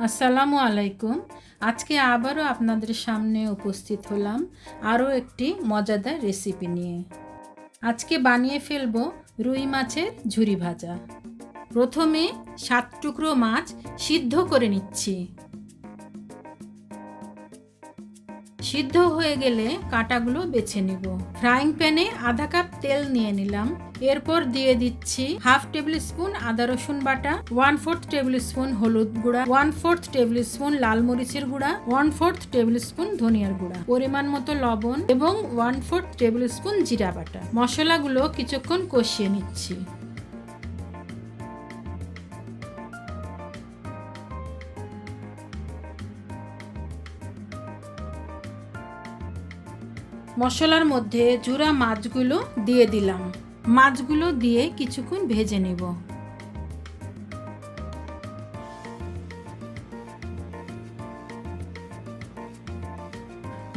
আসসালামু আলাইকুম। আজকে আবারও আপনাদের সামনে উপস্থিত হলাম আরও একটি মজাদার রেসিপি নিয়ে। আজকে বানিয়ে ফেলব রুই মাছের ঝুরি ভাজা। প্রথমে 7 টুকরো মাছ সিদ্ধ করে নিচ্ছি। সিদ্ধ হয়ে গেলে কাঁটাগুলো বেছে নিব। ফ্রাইং প্যানে আধা কাপ তেল নিয়ে নিলাম। এরপর দিয়ে দিচ্ছি হাফ টেবিল স্পুন আদা রসুন বাটা, 1/4 টেবিল স্পুন হলুদ গুঁড়া, 1/4 টেবিল স্পুন লাল মরিচের গুঁড়া, 1/4 টেবিল স্পুন ধনিয়ার গুঁড়া, পরিমাণ মতো লবণ এবং 1/4 টেবিল স্পুন জিরা বাটা। মশলাগুলো কিছুক্ষণ কষিয়ে নিচ্ছি। মশলার মধ্যে জুরা মাছগুলো দিয়ে দিলাম। মাছগুলো দিয়ে কিছুক্ষণ ভেজে নেব।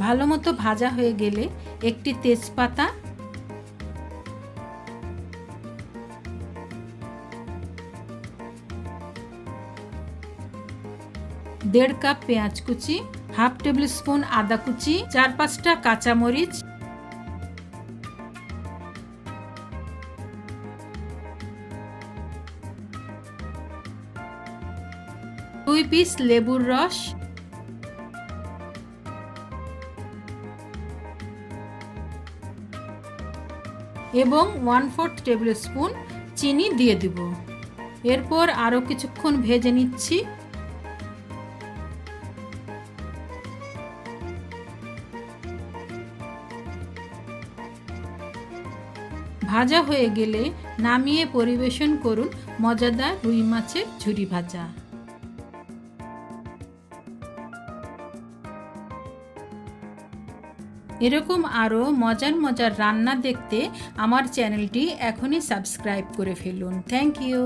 ভালো মতো ভাজা হয়ে গেলে একটি তেজপাতা, দেড় কাপ পেঁয়াজ কুচি, হাফ টেবিল স্পুন আদা কুচি, 4-5টা কাঁচামরিচ, 2 পিস লেবুর রস, এবং 1/4 টেবিল স্পুন চিনি দিয়ে দিব। এরপর আরও কিছুক্ষণ ভেজে নিচ্ছি। ভাজা হয়ে গেলে নামিয়ে পরিবেশন করুন মজাদার রুই মাছের ঝুরি ভাজা। এরকম আরও মজার মজার রান্না দেখতে আমার চ্যানেলটি এখনই সাবস্ক্রাইব করে ফেলুন। Thank you.